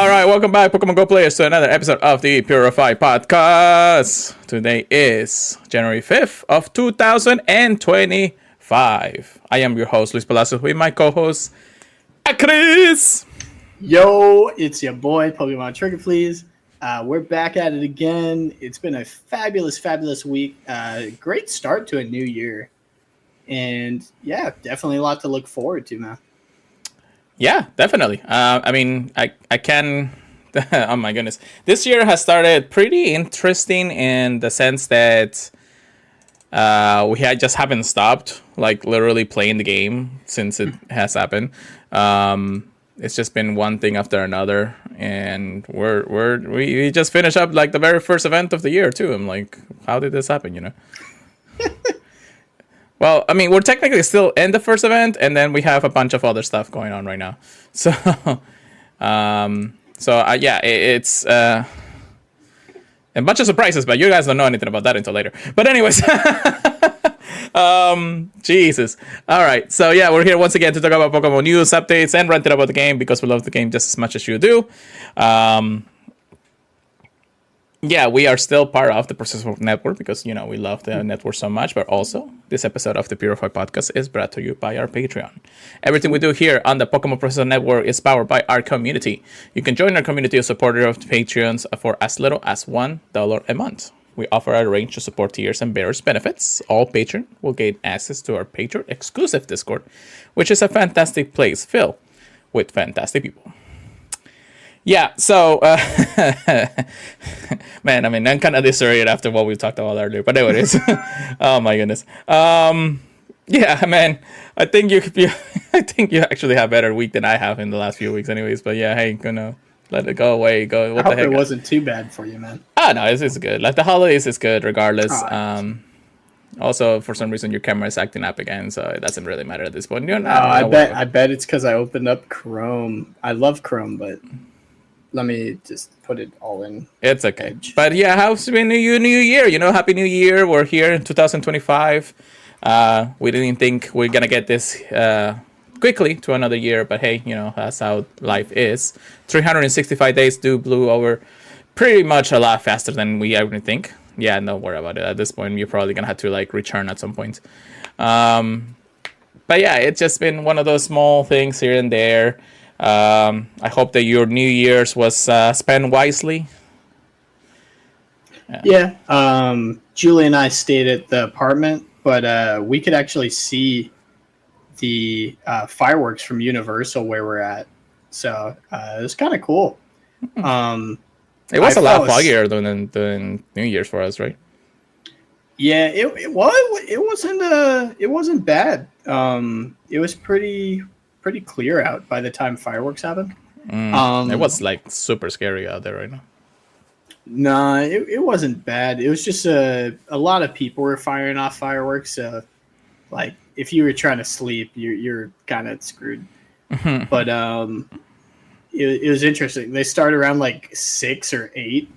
All right, welcome back, Pokemon Go players, to another episode of the Purified podcast. Today is January 5th of 2025. I am your host, Luis Palacios, with my co-host, Chris. Yo, it's your boy, Pokemon Trigger, please. We're back at it again. It's been a fabulous week. Great start to a new year. And yeah, definitely a lot to look forward to, man. Yeah, definitely. I can... oh my goodness. This year has started pretty interesting in the sense that haven't stopped, like, literally playing the game since it has happened. It's just been one thing after another, and we just finished up, like, the very first event of the year, too. I'm like, how did this happen, you know? Well, I mean, we're technically still in the first event, and then we have a bunch of other stuff going on right now. So, it's a bunch of surprises, but you guys don't know anything about that until later. But anyways, Jesus. All right, so yeah, we're here once again to talk about Pokemon news, updates, and rant about the game because we love the game just as much as you do. Yeah, we are still part of the Processor Network because, you know, we love the network so much. But also, this episode of the Purified podcast is brought to you by our Patreon. Everything we do here on the Pokemon Processor Network is powered by our community. You can join our community as a supporter of the Patreons for as little as $1 a month. We offer a range of support tiers and various benefits. All patrons will gain access to our Patreon exclusive Discord, which is a fantastic place filled with fantastic people. Yeah, so, man, I mean, I'm kind of disoriented after what we talked about earlier, but anyways, oh my goodness. Yeah, man, I think you actually have a better week than I have in the last few weeks anyways, but yeah, hey, gonna let it go away, what I the heck. hope it wasn't too bad for you, man. Oh, no, it's good. Like, the holidays is good regardless. Also, for some reason, your camera is acting up again, so it doesn't really matter at this point. I bet it's because I opened up Chrome. I love Chrome, but... let me just put it all in. It's okay. Edge. But yeah, how's been your new year? You know, Happy New Year. We're here in 2025. We didn't think we're going to get this quickly to another year. But hey, you know, that's how life is. 365 days blew over pretty much a lot faster than we ever think. Yeah, don't worry about it. At this point, you're probably going to have to, like, return at some point. But yeah, it's just been one of those small things here and there. I hope that your New Year's was spent wisely. Yeah. Julie and I stayed at the apartment, but we could actually see the fireworks from Universal where we're at. So it was kind of cool. It was a lot foggier than New Year's for us, right? Yeah, it was. It wasn't bad. It was pretty clear out by the time fireworks happened. It was, like, super scary out there right now. No, it wasn't bad. It was just a lot of people were firing off fireworks. So, like, if you were trying to sleep, you're kind of screwed. But it was interesting. They started around like 6 or 8,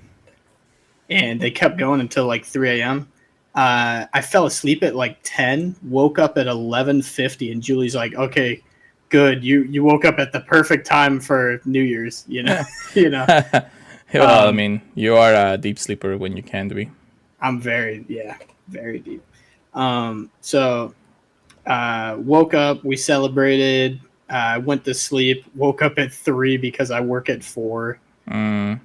and they kept going until like 3 a.m. I fell asleep at like 10, woke up at 11:50, and Julie's like, "Okay, good. You woke up at the perfect time for New Year's, you know." Well, I mean, you are a deep sleeper when you can be. I'm very deep. So woke up, we celebrated, went to sleep, woke up at 3 because I work at 4. And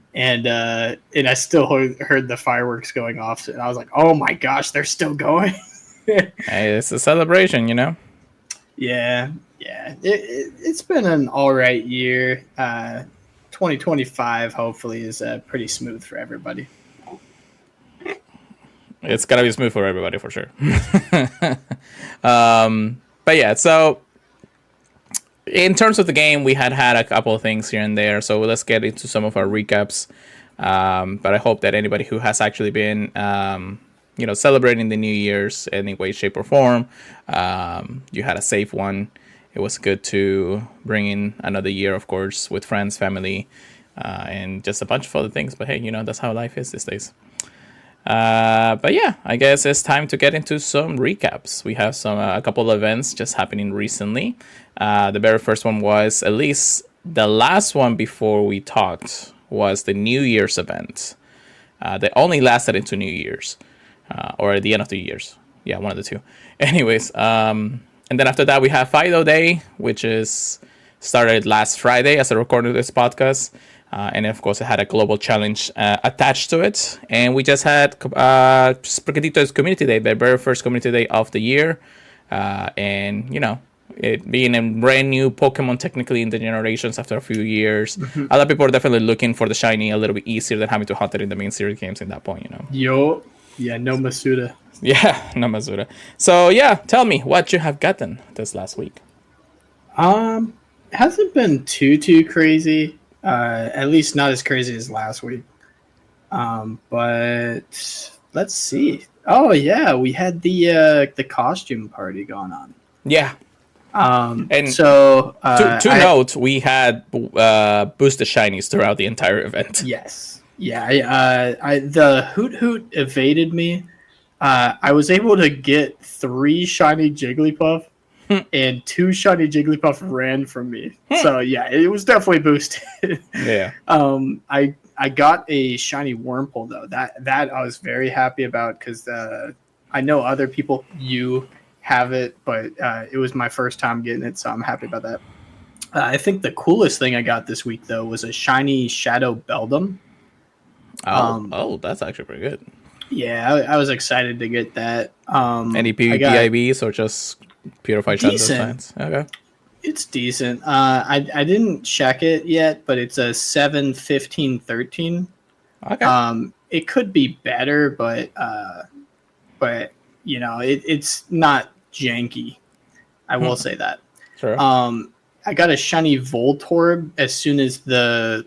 I still heard the fireworks going off, and I was like, "Oh my gosh, they're still going." Hey, it's a celebration, you know. Yeah. It's been an all right year. 2025 hopefully is pretty smooth for everybody. It's gotta be smooth for everybody for sure. But yeah, so in terms of the game, we had a couple of things here and there. So let's get into some of our recaps. But I hope that anybody who has actually been celebrating the New Year's in any way, shape, or form, you had a safe one. It was good to bring in another year, of course, with friends, family, and just a bunch of other things. But hey, you know, that's how life is these days. But yeah, I guess it's time to get into some recaps. We have a couple of events just happening recently. The very first one was, at least the last one before we talked was the New Year's event. They only lasted into New Year's, or at the end of the years. Yeah, one of the two. Anyways, and then after that we have Fido Day, which is started last Friday as I recorded this podcast. And of course, it had a global challenge attached to it. And we just had Sprigatitos Community Day, the very first community day of the year. And, you know, it being a brand new Pokemon technically in the generations after a few years. Mm-hmm. A lot of people are definitely looking for the shiny a little bit easier than having to hunt it in the main series games in that point, you know. Yo, yeah, no Masuda. Yeah, no Mazura. So, yeah, tell me what you have gotten this last week. Hasn't been too crazy. At least not as crazy as last week. But let's see. Oh yeah, we had the costume party going on. Yeah. And so to note, we had boosted shinies throughout the entire event. Yes. Yeah. The Hoot evaded me. I was able to get 3 shiny Jigglypuff. And 2 shiny Jigglypuff ran from me. So yeah, it was definitely boosted. Yeah. I got a shiny Wurmple though. That I was very happy about because I know other people have it, but it was my first time getting it, so I'm happy about that. I think the coolest thing I got this week though was a shiny Shadow Beldum. Oh, that's actually pretty good. Yeah, I was excited to get that. Any PIBs or just Purified decent. Okay. It's decent. I didn't check it yet, but it's a 7, 15, 13. Okay. It could be better, but you know, it's not janky. I will say that. Sure. I got a shiny Voltorb as soon as the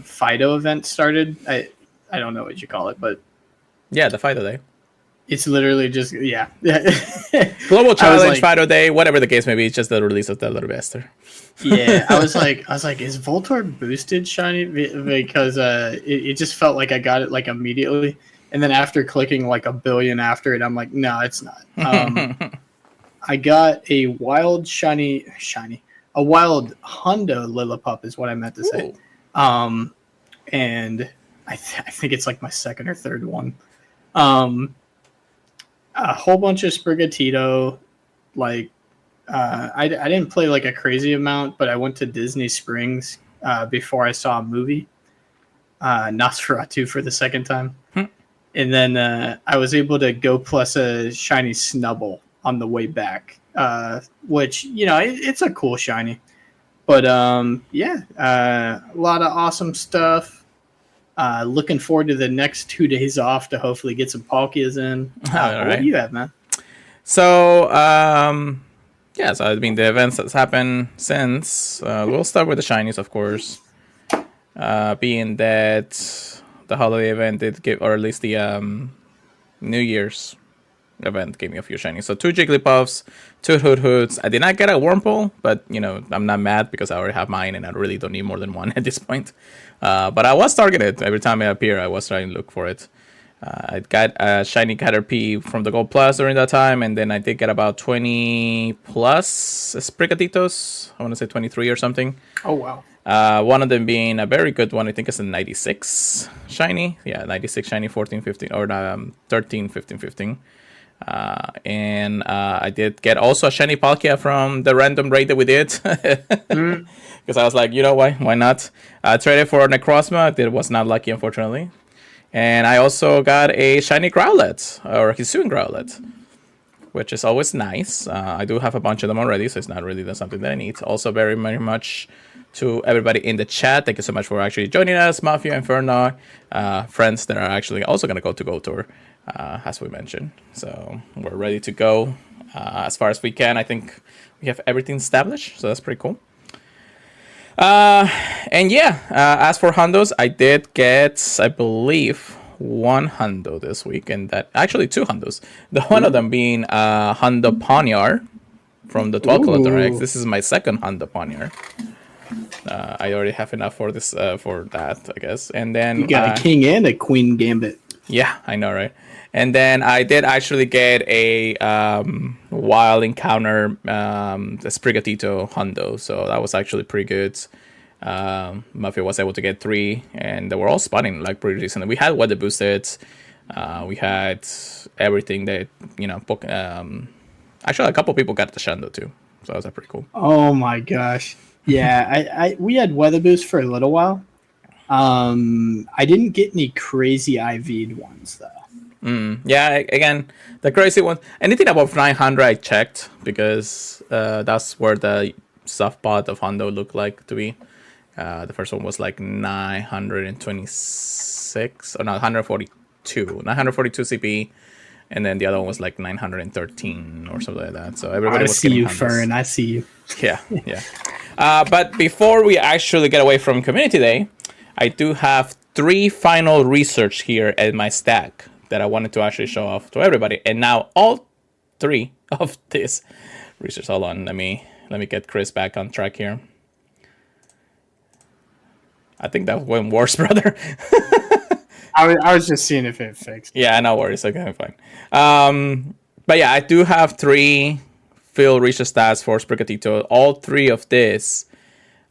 Fido event started. I don't know what you call it, but yeah, the Fido Day. It's literally just Global Challenge, Fido Day, whatever the case may be. It's just the release of the little bastard. Yeah, I was like, is Voltorb boosted shiny? Because it just felt like I got it like immediately, and then after clicking like a billion after it, I'm like, no, it's not. I got a wild a wild Hundo Lillipup is what I meant to say. And I think it's like my second or third one. A whole bunch of Sprigatito, I didn't play like a crazy amount, but I went to Disney Springs before I saw a movie, Nosferatu for the second time, and then I was able to go plus a shiny Snubble on the way back, which you know it's a cool shiny, but a lot of awesome stuff. Looking forward to the next 2 days off to hopefully get some Palkias in. What do you have, man? So, so I mean, the events that's happened since, we'll start with the shinies, of course. Being that the holiday event did give, or at least the New Year's event gave me a few shinies. So 2 Jigglypuffs, 2 Hoots. I did not get a Wurmple, but, you know, I'm not mad because I already have mine and I really don't need more than one at this point. But I was targeted. Every time I appear, I was trying to look for it. I got a shiny Caterpie from the Gold Plus during that time, and then I did get about 20 plus Sprigatitos. I want to say 23 or something. Oh, wow. One of them being a very good one. I think it's a 96 shiny. Yeah, 96 shiny, 14, 15, or 13, 15, 15. And I did get also a shiny Palkia from the random raid that we did. Because I was like, you know why not? I traded for Necrozma. It was not lucky, unfortunately. And I also got a shiny Growlithe, or Hisuian Growlithe, which is always nice. I do have a bunch of them already, so it's not really something that I need. Also, very, very much to everybody in the chat. Thank you so much for actually joining us, Mafia, Inferno, friends that are actually also going to go to Go Tour, as we mentioned. So we're ready to go as far as we can. I think we have everything established, so that's pretty cool. As for Hundos, I did get, I believe, 1 Hundo this week, and that actually 2 Hundos. The one of them being Hundo Ponyar from the 12 Collector X. This is my second Hundo Ponyar. I already have enough for this for that, I guess. And then you got a King and a Queen Gambit. Yeah, I know, right? And then I did actually get a wild encounter, the Sprigatito Hundo, so that was actually pretty good. Mafia was able to get 3, and they were all spawning like pretty recently. We had weather boosted. We had everything that, actually a couple people got the Shando too, so that was pretty cool. Oh my gosh. Yeah, I we had weather boost for a little while. I didn't get any crazy IV'd ones though. Yeah, again, the crazy one. Anything above 900, I checked because that's where the soft pot of Hondo looked like to be. The first one was like 926, or no, 942 CP, and then the other one was like 913 or something like that. So everybody I was see getting you, Hondos. Fern. I see you. Yeah, yeah. But before we actually get away from Community Day, I do have 3 final research here at my stack that I wanted to actually show off to everybody. And now all 3 of this research. Hold on, let me get Chris back on track here. I think that went worse, brother. I was just seeing if it fixed. Yeah, no worries. Okay, fine. But yeah, I do have 3 field research stats for Sprigatito. All 3 of this,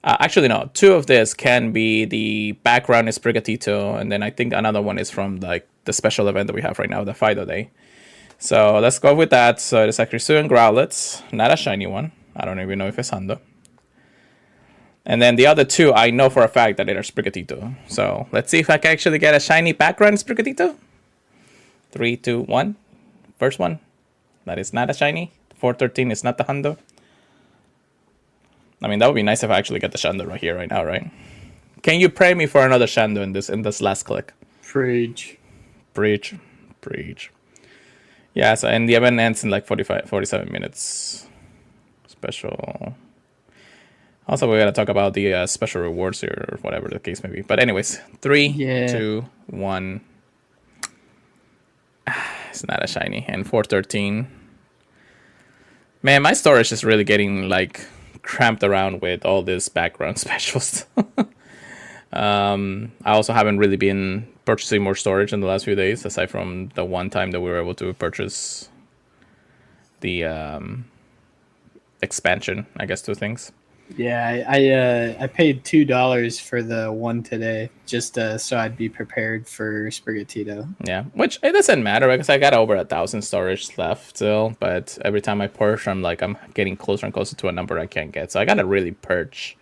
actually no, 2 of this can be the background is Sprigatito, and then I think another one is from like the special event that we have right now, the Fido Day. So let's go with that. So it is actually Sue and Growlithe, not a shiny one. I don't even know if it's Hondo. And then the other 2, I know for a fact that they are Sprigatito. So let's see if I can actually get a shiny background Sprigatito. 3, 2, 1. First one. That is not a shiny. 413 is not the Hondo. I mean, that would be nice if I actually get the Shando right here, right now, right? Can you pray me for another Shando in this last click? Preach. Preach. Yeah, so and the event ends in like 47 minutes. Special. Also, we gotta talk about the special rewards here, or whatever the case may be. But anyways, 3, 2, 1. It's not a shiny. And 413. Man, my storage is really getting like cramped around with all this background specials. I also haven't really been purchasing more storage in the last few days, aside from the one time that we were able to purchase the expansion, I guess, 2 things. Yeah, I paid $2 for the one today, just so I'd be prepared for Sprigatito. Yeah, which it doesn't matter because I got over 1,000 storage left still. But every time I purge, I'm getting closer and closer to a number I can't get. So I gotta really purge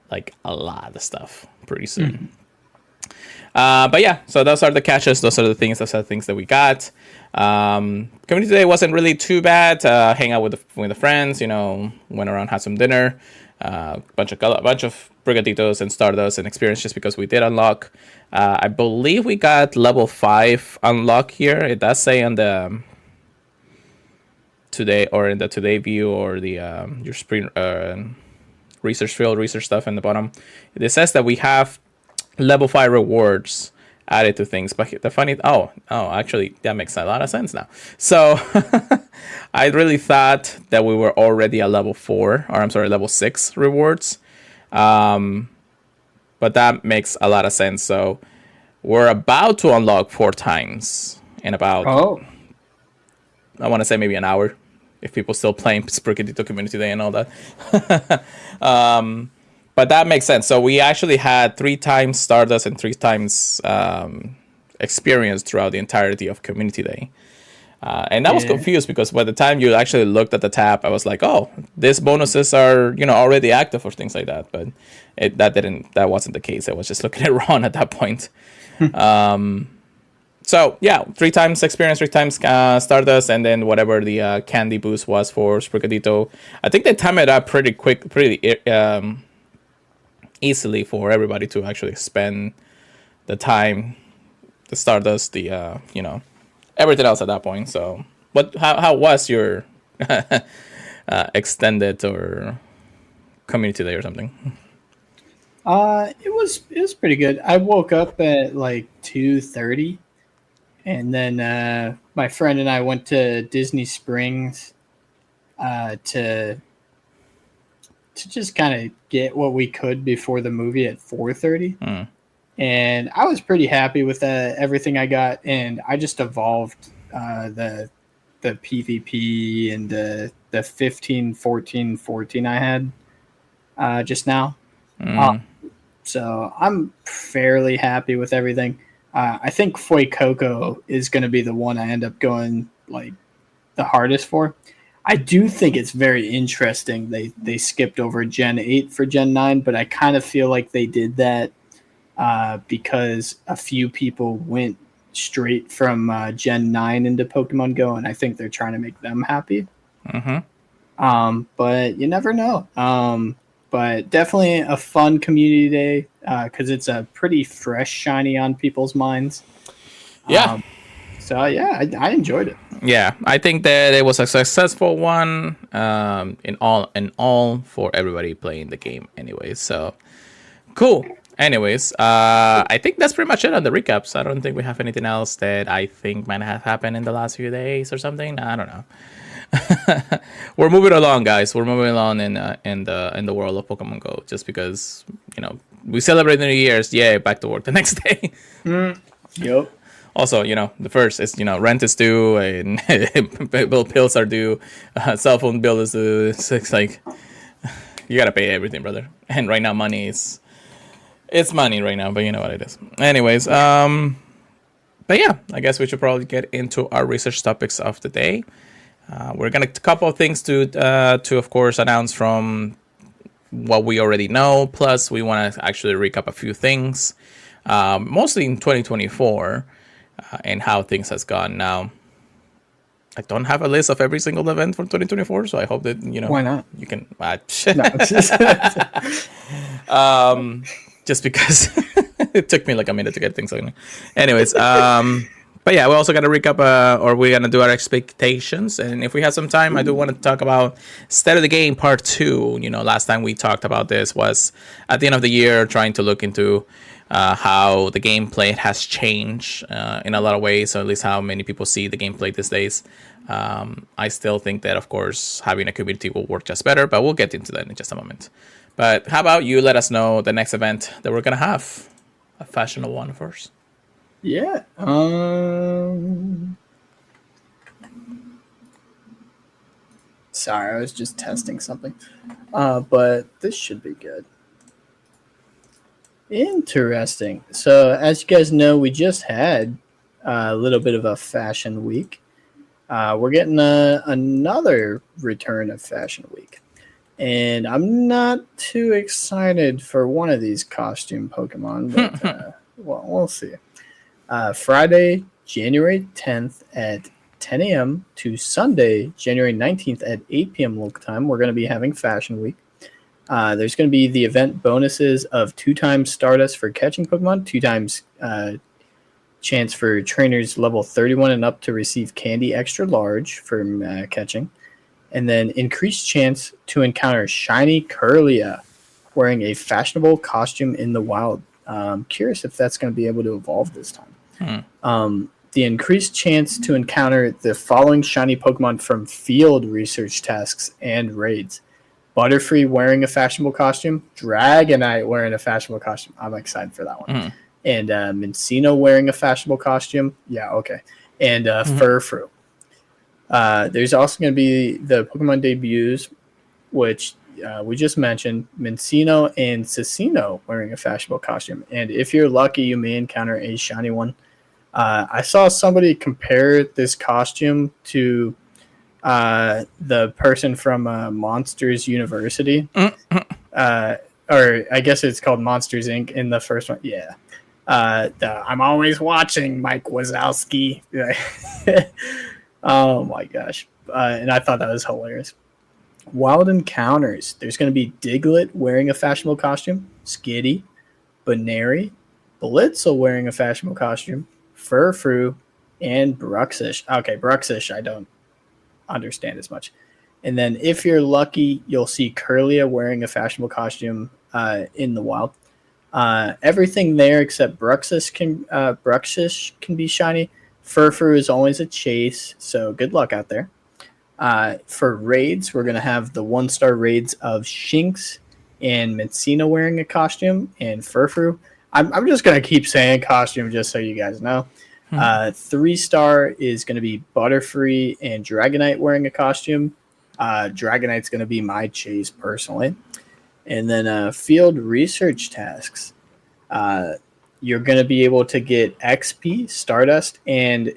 like a lot of stuff pretty soon. But yeah, so those are the catches. Those are the things. Those are the things that we got. Community Day wasn't really too bad. Hang out with the friends. Went around, had some dinner. A bunch of Brigaditos and Stardust and experience just because we did unlock. I believe we got level 5 unlock here. It does say on the today or in the today view or the your screen research field research stuff in the bottom. It says that we have level 5 rewards added to things, but the funny actually that makes a lot of sense now. So I really thought that we were already at level 4, or I'm sorry, level 6 rewards, but that makes a lot of sense. So we're about to unlock 4 times in about I want to say maybe an hour, if people still playing Sprigatito Community Day and all that. But that makes sense. So we actually had 3 times Stardust and 3 times experience throughout the entirety of Community Day. And I was confused because by the time you actually looked at the tab, I was like, oh, these bonuses are, already active or things like that. But that wasn't the case. I was just looking at it wrong at that point. So yeah, 3 times experience, 3 times Stardust, and then whatever the candy boost was for Sprigatito. I think they timed it up pretty quick, pretty easily for everybody to actually spend the time, the Stardust, the everything else at that point. So, how was your extended or Community Day or something? It was pretty good. I woke up at like 2:30, and then my friend and I went to Disney Springs to just kind of get what we could before the movie at 4:30. And I was pretty happy with everything I got, and I just evolved the PvP and the 15, 14, 14 I had just now. So I'm fairly happy with everything. I think Fuecoco is going to be the one I end up going like the hardest for. I do think it's very interesting they skipped over Gen 8 for Gen 9, but I kind of feel like they did that because a few people went straight from Gen 9 into Pokemon Go, and I think they're trying to make them happy. Mm-hmm. But you never know. But definitely a fun community day because it's a pretty fresh shiny on people's minds. Yeah. So yeah, I enjoyed it. Yeah, I think that it was a successful one in all for everybody playing the game anyway. So cool. Anyways, I think that's pretty much it on the recaps. I don't think we have anything else that I think might have happened in the last few days or something. I don't know. We're moving along, guys. We're moving along in the world of Pokemon Go. Just because we celebrate the New Year's, yay! Back to work the next day. Yep. Also, the first is rent is due and bills are due, cell phone bill is due. It's like you gotta pay everything, brother. And right now, money is it's money right now, but you know what it is. Anyways, but yeah, I guess we should probably get into our research topics of the day. We're gonna a couple of things to of course announce from what we already know. Plus, we want to actually recap a few things, mostly in 2024, and how things has gone. Now, I don't have a list of every single event from 2024, so I hope that Why not? You can. No. Just because it took me like a minute to get things going. Anyways, but yeah, we also got to recap, or we're gonna do our expectations, and if we have some time, I do want to talk about State of the Game Part 2. Last time we talked about this was at the end of the year, trying to look into how the gameplay has changed in a lot of ways, so at least how many people see the gameplay these days. I still think that, of course, having a community will work just better, but we'll get into that in just a moment. But how about you let us know the next event that we're going to have? A fashionable one first. Yeah. Sorry, I was just testing something. But this should be good. Interesting. So, as you guys know, we just had a little bit of a fashion week. We're getting another return of Fashion Week. And I'm not too excited for one of these costume Pokemon, but well, we'll see. Friday, January 10th at 10 a.m. to Sunday, January 19th at 8 p.m. local time, we're going to be having Fashion Week. There's going to be the event bonuses of 2 times Stardust for catching Pokemon, 2 times chance for trainers level 31 and up to receive Candy Extra Large for catching, and then increased chance to encounter Shiny Curlia wearing a fashionable costume in the wild. Curious if that's going to be able to evolve this time. The increased chance to encounter the following shiny Pokemon from field research tasks and raids. Butterfree wearing a fashionable costume, Dragonite wearing a fashionable costume. I'm excited for that one. And Minccino wearing a fashionable costume. Yeah, okay. And Furfrou. There's also going to be the Pokemon debuts, which we just mentioned. Minccino and Cicino wearing a fashionable costume. And if you're lucky, you may encounter a shiny one. I saw somebody compare this costume to the person from Monsters University. Or I guess it's called Monsters Inc. in the first one. Yeah. I'm always watching, Mike Wazowski. Oh my gosh. And I thought that was hilarious. Wild Encounters. There's going to be Diglett wearing a fashionable costume, Skitty, Baneri, Blitzel wearing a fashionable costume, Furfrou, and Bruxish. Okay, Bruxish I don't understand as much. And then if you're lucky, you'll see Curlia wearing a fashionable costume in the wild. Everything there except Bruxish can be shiny. Furfrou is always a chase, so good luck out there. For raids, we're going to have the 1-star raids of Shinx and Minccino wearing a costume, and Furfrou. I'm just going to keep saying costume just so you guys know. 3-star is going to be Butterfree and Dragonite wearing a costume. Dragonite's going to be my chase personally. And then field research tasks. You're going to be able to get XP, Stardust, and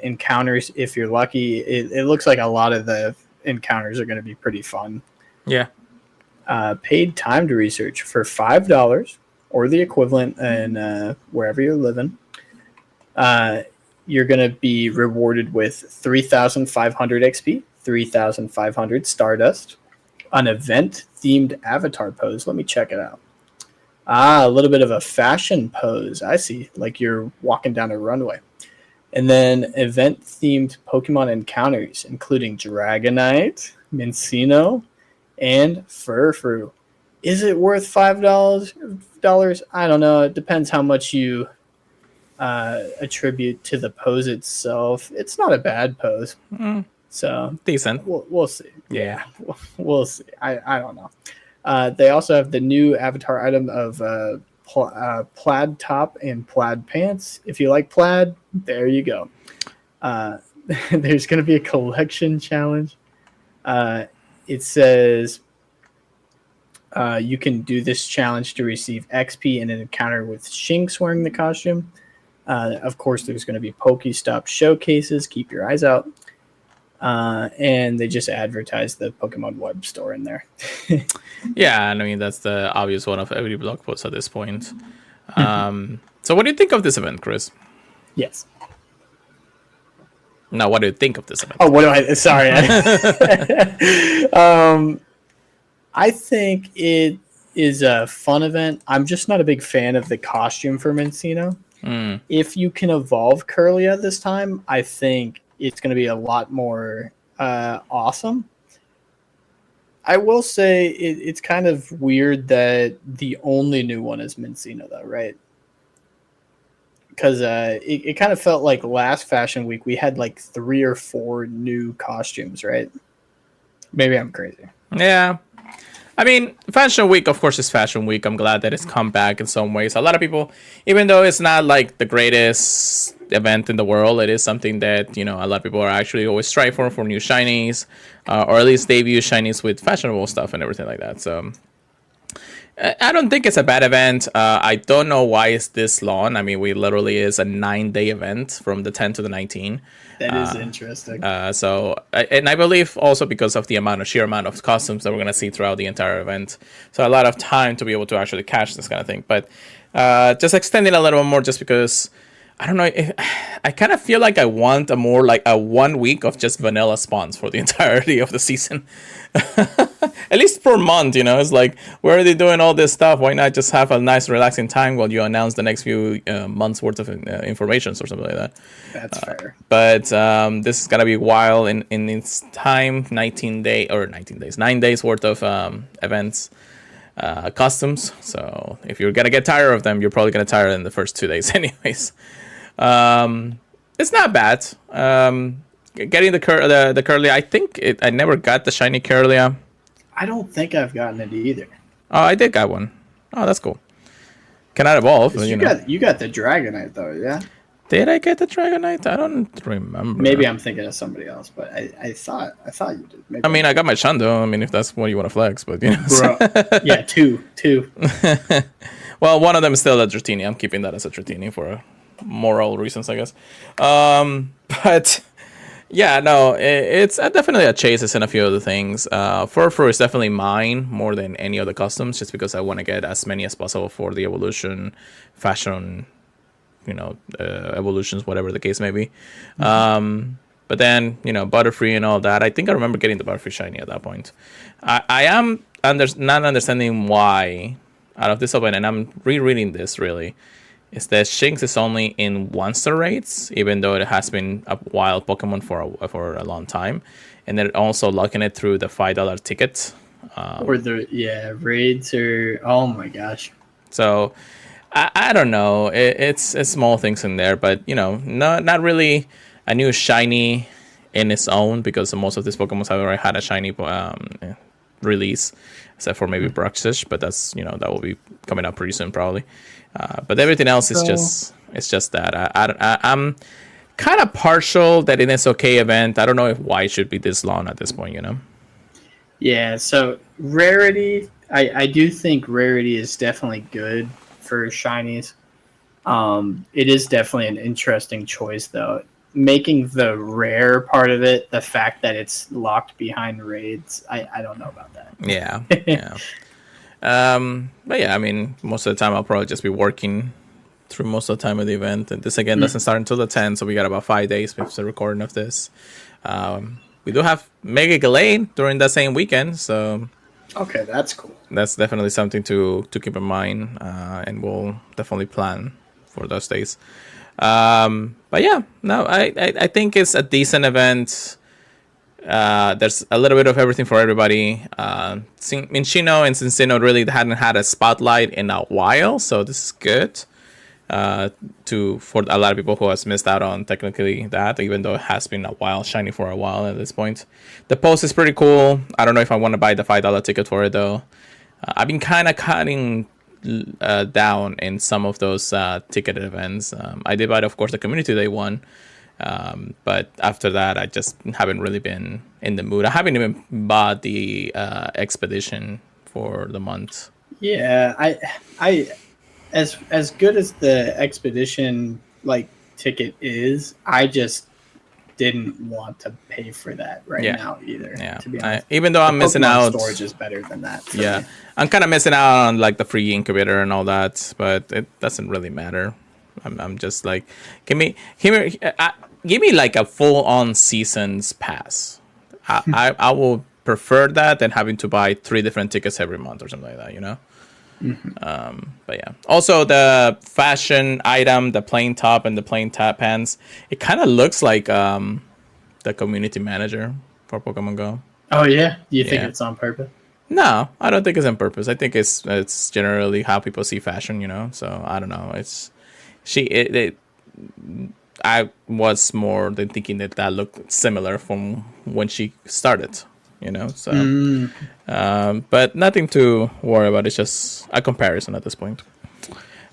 encounters if you're lucky. It looks like a lot of the encounters are going to be pretty fun. Yeah. Paid time to research for $5 or the equivalent in wherever you're living. You're going to be rewarded with 3,500 XP, 3,500 Stardust, an event-themed avatar pose. Let me check it out. A little bit of a fashion pose. I see, like you're walking down a runway. And then event-themed Pokemon encounters, including Dragonite, Mincino, and Furfrou. Is it worth $5? I don't know. It depends how much you attribute to the pose itself. It's not a bad pose. So decent. We'll see. Yeah. We'll see. I don't know. They also have the new avatar item of plaid top and plaid pants. If you like plaid, there you go. There's going to be a collection challenge. It says you can do this challenge to receive XP in an encounter with Shinx wearing the costume. Of course, there's going to be Pokestop showcases. Keep your eyes out. And they just advertise the Pokemon web store in there. Yeah, I mean, that's the obvious one of every blog post at this point. So what do you think of this event, Chris? Yes. No, what do you think of this event? Oh, what do I... Sorry. I think it is a fun event. I'm just not a big fan of the costume for Mincino. If you can evolve Curlia this time, I think it's going to be a lot more awesome. I will say it's kind of weird that the only new one is Mincino, though, right? Because it kind of felt like last Fashion Week we had like 3 or 4 new costumes, right? Maybe I'm crazy. Yeah. I mean, Fashion Week, of course, is Fashion Week. I'm glad that it's come back in some ways. A lot of people, even though it's not like the greatest event in the world, it is something that, you know, a lot of people are actually always striving for new shinies, or at least debut shinies with fashionable stuff and everything like that. So I don't think it's a bad event. I don't know why it's this long. I mean, we literally is a 9-day event from the 10th to the 19th. That is interesting. And I believe also because of the sheer amount of costumes that we're going to see throughout the entire event. So a lot of time to be able to actually catch this kind of thing. But just extending a little bit more just because, I don't know, I kind of feel like I want a more like a 1 week of just vanilla spawns for the entirety of the season. At least per month, you know, it's like, where are they doing all this stuff? Why not just have a nice relaxing time while you announce the next few months worth of information or something like that? That's fair. But this is going to be a while in its time, 9 days worth of events, customs. So if you're going to get tired of them, you're probably going to tire in the first 2 days anyways. It's not bad. Getting the Curlia, I think I never got the shiny Curlia. I don't think I've gotten it either. Oh, I did got one. Oh, that's cool. Cannot evolve. You got the Dragonite though, yeah? Did I get the Dragonite? I don't remember. Maybe I'm thinking of somebody else, but I thought you did. Maybe I mean, I got my Shundo. I mean, if that's what you want to flex, but you know. Bro, yeah, two. Well, one of them is still a Dratini. I'm keeping that as a Dratini for moral reasons, I guess. But yeah, no, it's definitely a chase. It's in a few other things. Furfrou is definitely mine more than any of the customs, just because I want to get as many as possible for the evolution, fashion, you know, evolutions, whatever the case may be. But then, you know, Butterfree and all that. I think I remember getting the Butterfree shiny at that point. I am not understanding why out of this event, and I'm rereading this really, is that Shinx is only in 1-star rates, even though it has been a wild Pokemon for a long time, and then also locking it through the $5 ticket. Or the raids or oh my gosh. So I don't know. It's small things in there, but you know, not really a new shiny in its own, because most of these Pokemon have already had a shiny release, except for maybe Bruxish, but that's, you know, that will be coming up pretty soon probably. But everything else is just that. I'm kind of partial that it is okay event. I don't know why it should be this long at this point, you know? Yeah, so rarity, I do think rarity is definitely good for shinies. It is definitely an interesting choice, though. Making the rare part of it, the fact that it's locked behind raids, I don't know about that. Yeah, yeah. But yeah, I mean, most of the time I'll probably just be working through most of the time of the event. And this again doesn't start until the 10th, so we got about 5 days before the recording of this. We do have Mega Gallade during that same weekend, so Okay, that's cool. that's definitely something to keep in mind, and we'll definitely plan for those days. But yeah, no, I think it's a decent event. There's a little bit of everything for everybody. Minchino and Cincino really hadn't had a spotlight in a while, so this is good. For a lot of people who has missed out on technically that, even though it has been a while, shiny for a while at this point. The post is pretty cool. I don't know if I want to buy the $5 ticket for it though. I've been kind of cutting down in some of those ticketed events. I did buy, of course, the community day one. But after that, I just haven't really been in the mood. I haven't even bought the expedition for the month. Yeah, I as good as the expedition like ticket is, I just didn't want to pay for that now either. Yeah, to be honest, even though I'm missing Pokemon out, storage is better than that. Yeah, me. I'm kind of missing out on like the free incubator and all that, but it doesn't really matter. I'm just like, give me like a full on seasons pass. I will prefer that than having to buy 3 different tickets every month or something like that, you know. But yeah, also the fashion item, the plain top and the plain tap pants, it kind of looks like the community manager for Pokemon Go. Oh yeah, do you think it's on purpose? No, I don't think it's on purpose. I think it's generally how people see fashion, you know. So I don't know. I was more than thinking that looked similar from when she started, you know. So, but nothing to worry about. It's just a comparison at this point.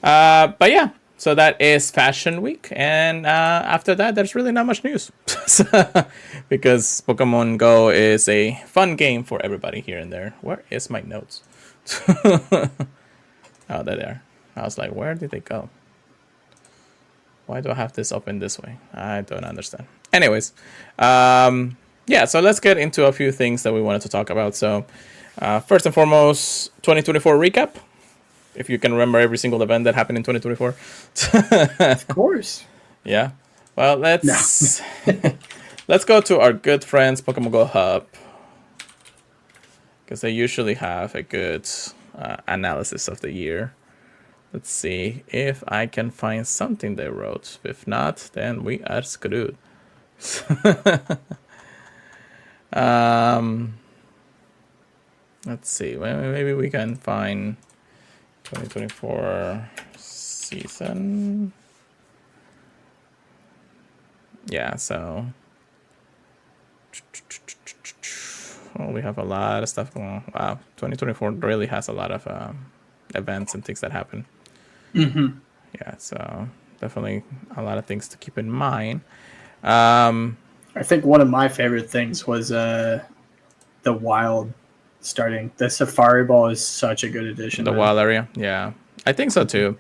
But yeah, so that is Fashion Week, and after that, there's really not much news because Pokemon Go is a fun game for everybody here and there. Where is my notes? Oh, they're there. I was like, where did they go? Why do I have this open this way? I don't understand. Anyways, yeah, so let's get into a few things that we wanted to talk about. So, first and foremost, 2024 recap. If you can remember every single event that happened in 2024. Of course. Yeah. Well, let's let's go to our good friends Pokemon Go Hub, because they usually have a good analysis of the year. Let's see if I can find something they wrote. If not, then we are screwed. Let's see. Maybe we can find 2024 season. Yeah, so we have a lot of stuff going on. Wow, 2024 really has a lot of events and things that happen. Mm-hmm. Yeah, so definitely a lot of things to keep in mind. I think one of my favorite things was the wild starting. The Safari Ball is such a good addition. The wild area, yeah, I think so too.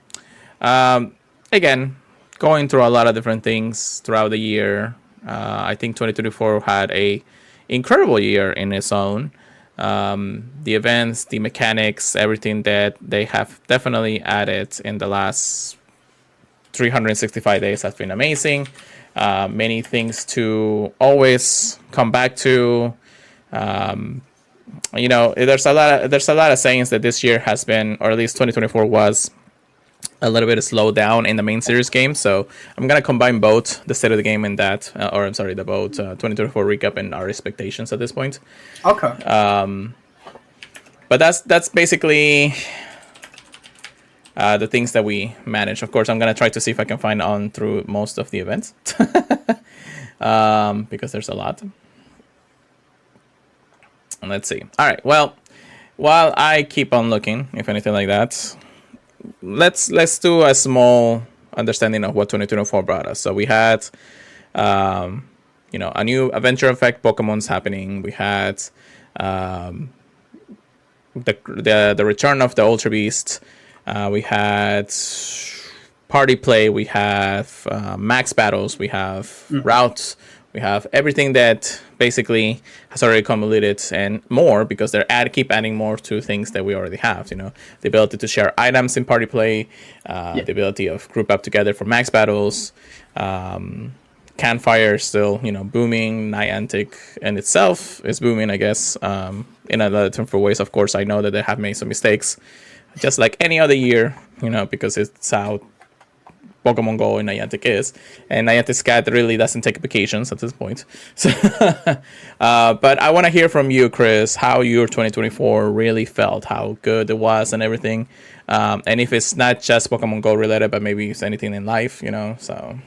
Again, going through a lot of different things throughout the year. I think 2024 had a incredible year in its own. The events, the mechanics, everything that they have definitely added in the last 365 days has been amazing. Many things to always come back to. You know, there's a lot of sayings that this year has been, or at least 2024 was, a little bit slowed down in the main series game. So I'm gonna combine both the state of the game and that, the both 2024 recap and our expectations at this point. Okay. But that's basically the things that we manage. Of course, I'm gonna try to see if I can find on through most of the events because there's a lot. And let's see. All right. Well, while I keep on looking, if anything like that, let's do a small understanding of what 2024 brought us. So we had, a new adventure effect Pokemon's happening. We had the return of the Ultra Beast. We had party play. We have max battles. We have routes. We have everything that basically has already accumulated and more because keep adding more to things that we already have. You know, the ability to share items in party play, the ability of group up together for max battles. Campfire is still, booming. Niantic in itself is booming, I guess, in a lot of different ways. Of course, I know that they have made some mistakes, just like any other year, because it's how Pokemon Go and Niantic is. And Niantic's cat really doesn't take vacations at this point. So, but I want to hear from you, Chris, how your 2024 really felt, how good it was and everything. And if it's not just Pokemon Go related, but maybe it's anything in life, so...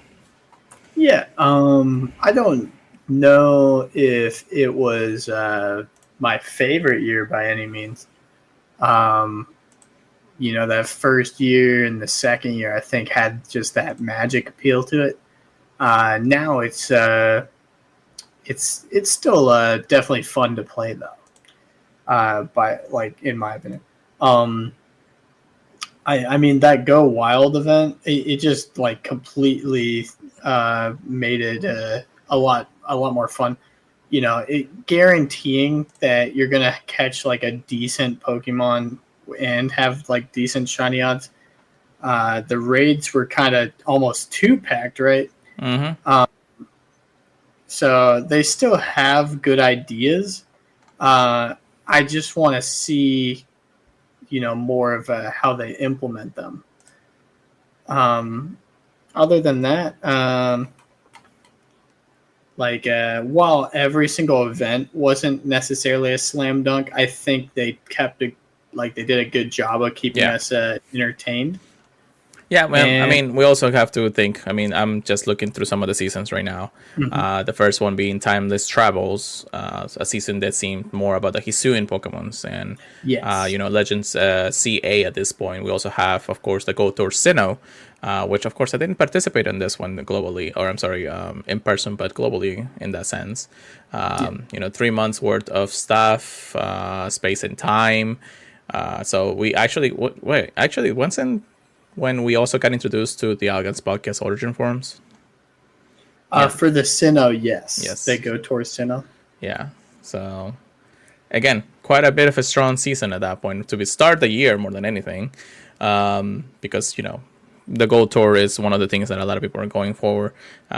Yeah, I don't know if it was my favorite year by any means. That first year and the second year, I think, had just that magic appeal to it. Now it's still definitely fun to play though. In my opinion. I mean that Go Wild event, it just completely made it a lot more fun. It guaranteeing that you're gonna catch a decent Pokemon and have decent shiny odds. The raids were kind of almost too packed, right? Mm-hmm. So they still have good ideas. I just want to see more of how they implement them. Other than that, while every single event wasn't necessarily a slam dunk, I think they kept it, they did a good job of keeping us entertained. Yeah, well, we also have to think. I'm just looking through some of the seasons right now. Mm-hmm. The first one being Timeless Travels, a season that seemed more about the Hisuian Pokemons and, Legends CA at this point. We also have, of course, the Go Tour Sinnoh, which, of course, I didn't participate in this one globally, or I'm sorry, in person, but globally in that sense. 3 months worth of stuff, space and time. So we actually, when we also got introduced to the Algans Podcast Origin Forums? For the Sinnoh, yes. They go towards Sinnoh. Yeah. So, again, quite a bit of a strong season at that point to start the year more than anything. Because, the Gold Tour is one of the things that a lot of people are going for.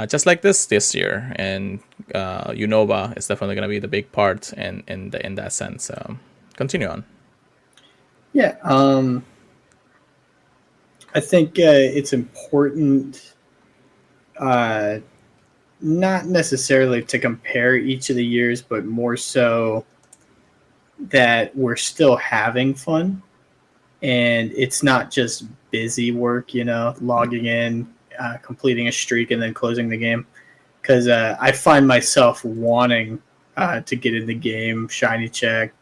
Just like this year. And Unova is definitely going to be the big part in that sense. Continue on. Yeah. I think it's important not necessarily to compare each of the years, but more so that we're still having fun. And it's not just busy work, logging in, completing a streak, and then closing the game. Because I find myself wanting to get in the game, shiny check,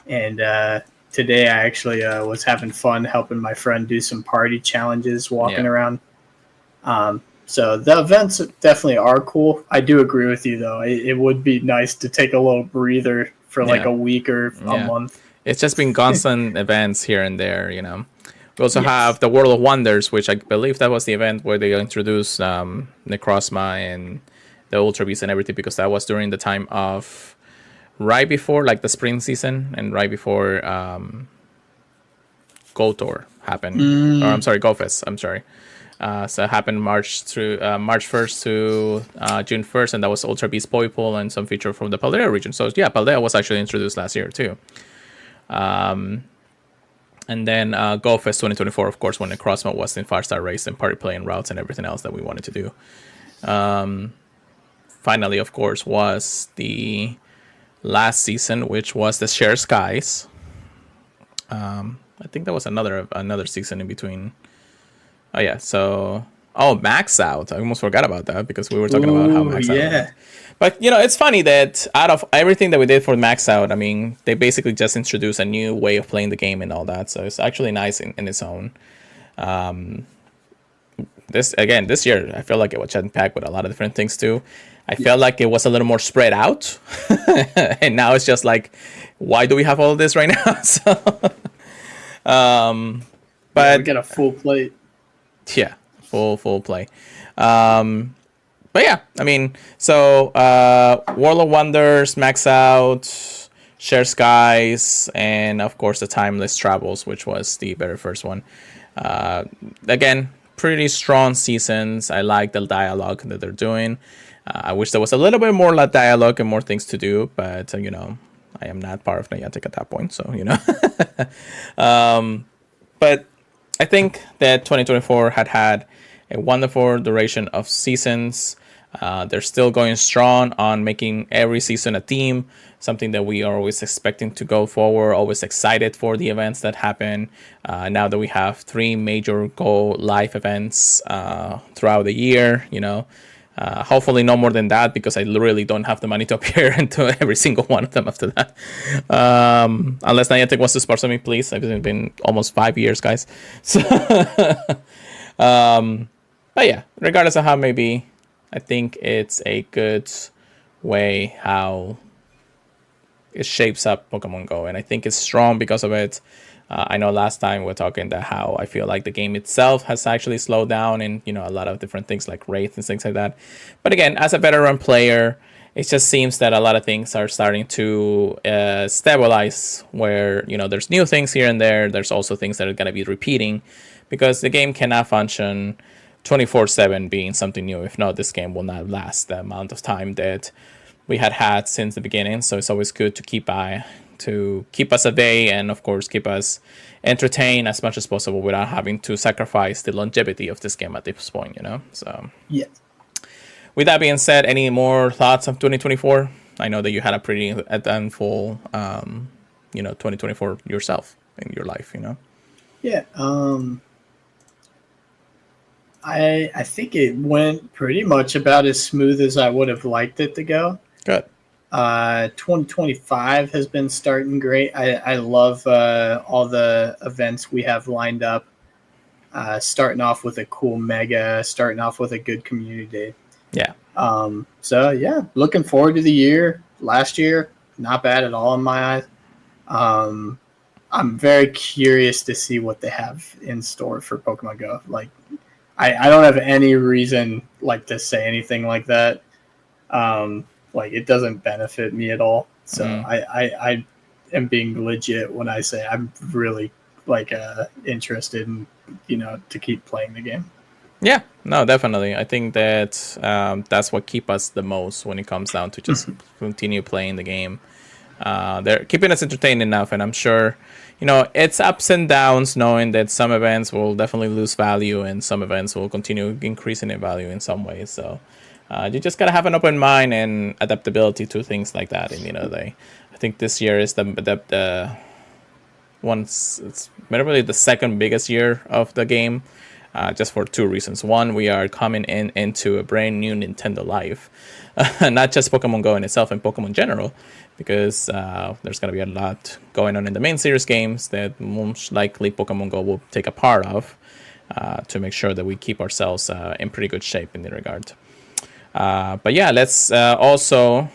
and today I actually was having fun helping my friend do some party challenges, walking around. So the events definitely are cool. I do agree with you, though. It would be nice to take a little breather for a week or a month. It's just been constant events here and there, We also have the World of Wonders, which I believe that was the event where they introduced Necrozma and the Ultra Beast and everything, because that was during the time of right before the spring season and right before Go Tour happened. Or I'm sorry, Go Fest. I'm sorry. So it happened March 1st to June 1st, and that was Ultra Beast Poipole and some feature from the Paldea region. So yeah, Paldea was actually introduced last year too. And then Go Fest 2024, of course, when Necrozma was in 5-star race and party play and routes and everything else that we wanted to do. Finally, of course, was the last season, which was the Share Skies. I think there was another season in between. Oh yeah, so Max Out. I almost forgot about that because we were talking about how Max Out was. But it's funny that out of everything that we did for Max Out, they basically just introduced a new way of playing the game and all that. So it's actually nice in its own. This year, I feel like it was packed with a lot of different things too. I felt like it was a little more spread out, and now it's just why do we have all of this right now? So, Yeah, we But got a full plate. yeah, full play. But yeah, I mean, so World of Wonders, Max Out, Share Skies, and of course the Timeless Travels, which was the very first one. Uh, Again, pretty strong seasons. I like the dialogue that they're doing. I wish there was a little bit more like dialogue and more things to do, but I am not part of Niantic at that point, so But I think that 2024 had a wonderful duration of seasons. They're still going strong on making every season a theme, something that we are always expecting to go forward, always excited for the events that happen. Now that we have 3 major Go live events throughout the year, hopefully no more than that, because I literally don't have the money to appear into every single one of them after that. Unless Niantic wants to sponsor me, please. It's been almost 5 years, guys. So, but yeah, regardless of how it may be, I think it's a good way how it shapes up Pokemon Go, and I think it's strong because of it. I know last time we were talking that how I feel like the game itself has actually slowed down, and a lot of different things like wraith and things like that. But again, as a veteran player, it just seems that a lot of things are starting to stabilize. Where there's new things here and there. There's also things that are going to be repeating, because the game cannot function 24/7 being something new. If not, this game will not last the amount of time that we had since the beginning. So it's always good to keep us a day, and of course keep us entertained as much as possible without having to sacrifice the longevity of this game at this point. So Yeah. with that being said, any more thoughts of 2024? I know that you had a pretty eventful 2024 yourself in your life. Yeah. I think it went pretty much about as smooth as I would have liked it to go. Good. 2025 has been starting great. I love all the events we have lined up. Starting off with a cool mega, starting off with a good community. Yeah. So yeah, looking forward to the year. Last year, not bad at all in my eyes. I'm very curious to see what they have in store for Pokemon Go. Like, I don't have any reason to say anything like that. It doesn't benefit me at all. So I am being legit when I say I'm really interested in to keep playing the game. Yeah, no, definitely. I think that that's what keeps us the most when it comes down to just continue playing the game. They're keeping us entertained enough, and I'm sure, it's ups and downs, knowing that some events will definitely lose value and some events will continue increasing in value in some ways. So you just gotta have an open mind and adaptability to things like that. And I think this year is the once it's literally the second biggest year of the game. Just for 2 reasons. One, we are coming into a brand new Nintendo Life, not just Pokemon Go in itself and Pokemon general, because there's going to be a lot going on in the main series games that most likely Pokemon Go will take a part of to make sure that we keep ourselves in pretty good shape in the regard. But yeah, let's also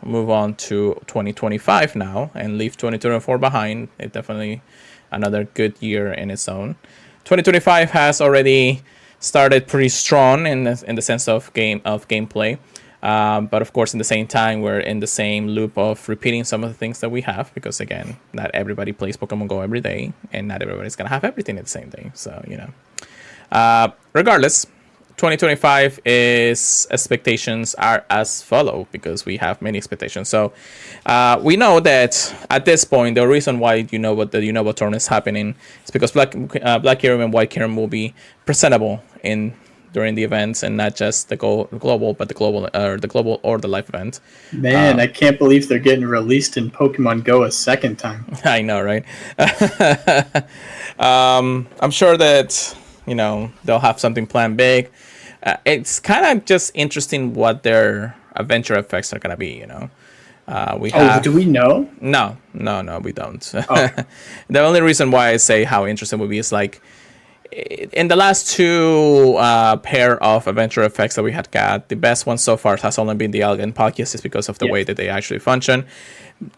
move on to 2025 now and leave 2024 behind. It definitely another good year in its own. 2025 has already started pretty strong in the sense of gameplay, but of course, in the same time, we're in the same loop of repeating some of the things that we have, because again, not everybody plays Pokemon Go every day, and not everybody's gonna have everything at the same day. So regardless, 2025 is expectations are as follow, because we have many expectations. So we know that at this point, the reason why the Unova tournament is happening is because Black Kyurem and White Kyurem will be presentable during the events, and not just the global, but the global or the live event. Man, I can't believe they're getting released in Pokemon Go a second time. I know, right? I'm sure that they'll have something planned big. It's kind of just interesting what their adventure effects are gonna be. Do we know? No, we don't. Oh. The only reason why I say how interesting it would be is in the last 2 pair of adventure effects that we had got, the best one so far has only been the Algen Palkias, is because of the way that they actually function.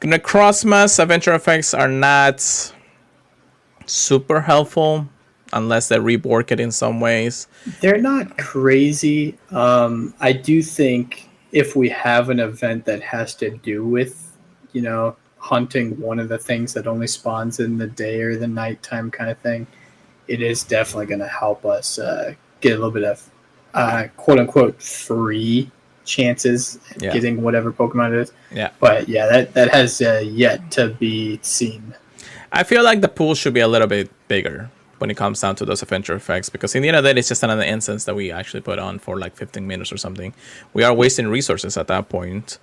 Necrozma's adventure effects are not super helpful. unless they rework it in some ways. They're not crazy. I do think if we have an event that has to do with, hunting one of the things that only spawns in the day or the nighttime kind of thing, it is definitely going to help us get a little bit of quote unquote free chances at getting whatever Pokemon it is. Yeah. But yeah, that has yet to be seen. I feel like the pool should be a little bit bigger when it comes down to those adventure effects, because in the end of the day, it's just another instance that we actually put on for like 15 minutes or something. We are wasting resources at that point,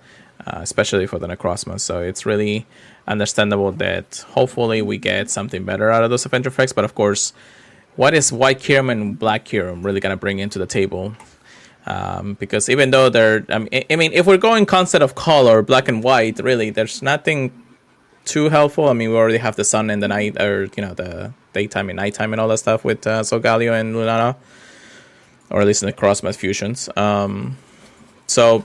especially for the Necrozma. So it's really understandable that hopefully we get something better out of those adventure effects. But of course, what is White Kyurem and Black Kyurem really going to bring into the table? Because even though they're, I mean, if we're going concept of color, black and white, really, there's nothing too helpful. I mean, we already have the sun and the night, or the daytime and nighttime and all that stuff with Solgaleo and Lunana, or at least in the Crossmass fusions. So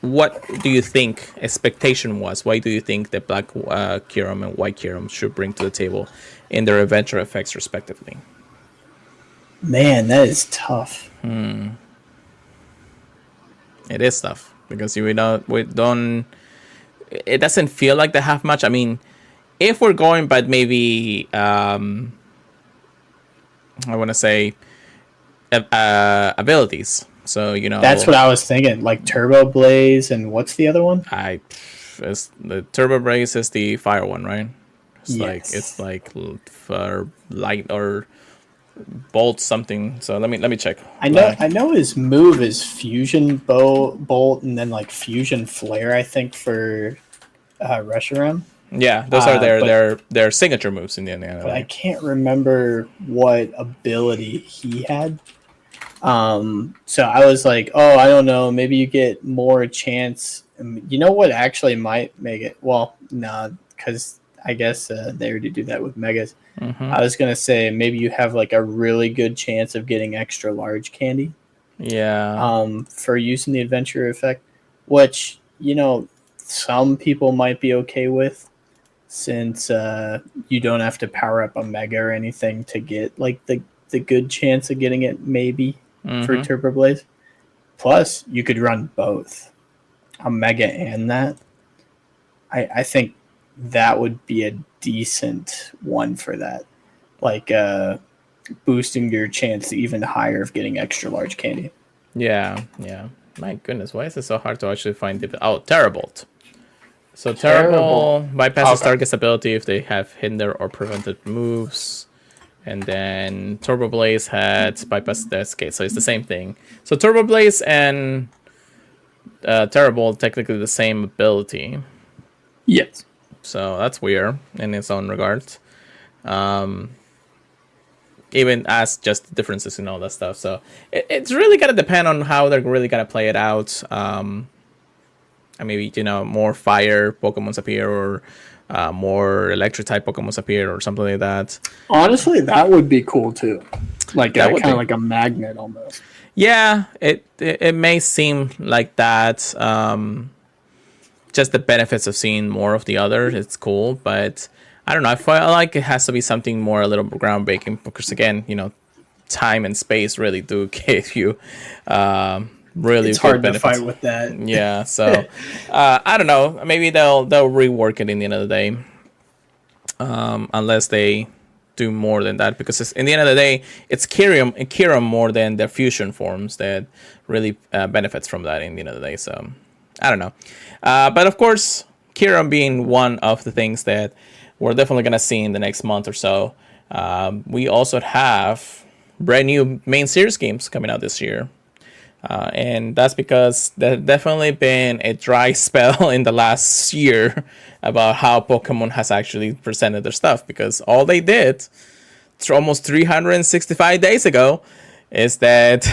what do you think expectation was? Why do you think that Black Kyurem and White Kyurem should bring to the table in their adventure effects respectively? Man, that is tough. It is tough because we don't. It doesn't feel like they have much. I mean, if we're going by maybe, I want to say, abilities. So that's what I was thinking. Like Turbo Blaze, and what's the other one? The Turbo Blaze is the fire one, right? Yes. It's like for light or bolt something. So let me check. I know his move is Fusion Bolt and then like Fusion Flare, I think, for Reshiram. Yeah, those are their signature moves in the end. But I can't remember what ability he had. So I was like, I don't know, maybe you get more chance. You know what actually might make it? Well, no, because I guess they already do that with Megas. Mm-hmm. I was going to say maybe you have like a really good chance of getting extra large candy. Yeah. For using the adventure effect, which, some people might be okay with, since you don't have to power up a Mega or anything to get like the good chance of getting it maybe for Turbo Blaze. Plus, you could run both, a Mega and that. I think that would be a decent one for that. Like boosting your chance even higher of getting extra large candy. Yeah. My goodness, why is it so hard to actually find the... Oh, Terrabolt. So Terrabolt bypasses target's ability if they have hindered or prevented moves. And then Turbo Blaze had bypass the escape, so it's the same thing. So Turbo Blaze and Terrabolt technically the same ability. Yes. So that's weird in its own regards. Even as just differences and all that stuff. So it's really going to depend on how they're really going to play it out. And maybe, more fire Pokemons appear, or more electric type Pokemons appear, or something like that. Honestly, that would be cool too. Like kind of like a magnet almost. Yeah, it may seem like that. Just the benefits of seeing more of the other, it's cool, but I don't know. I feel like it has to be something more a little groundbreaking, because again, time and space really do give you really it's good hard benefits. To fight with that. Yeah, so I don't know. Maybe they'll rework it in the end of the day, unless they do more than that, because in the end of the day, it's Kyurem more than their fusion forms that really benefits from that in the end of the day. So I don't know. But of course, Kyurem being one of the things that we're definitely going to see in the next month or so. We also have brand new main series games coming out this year. And that's because there's definitely been a dry spell in the last year about how Pokemon has actually presented their stuff. Because all they did almost 365 days ago is that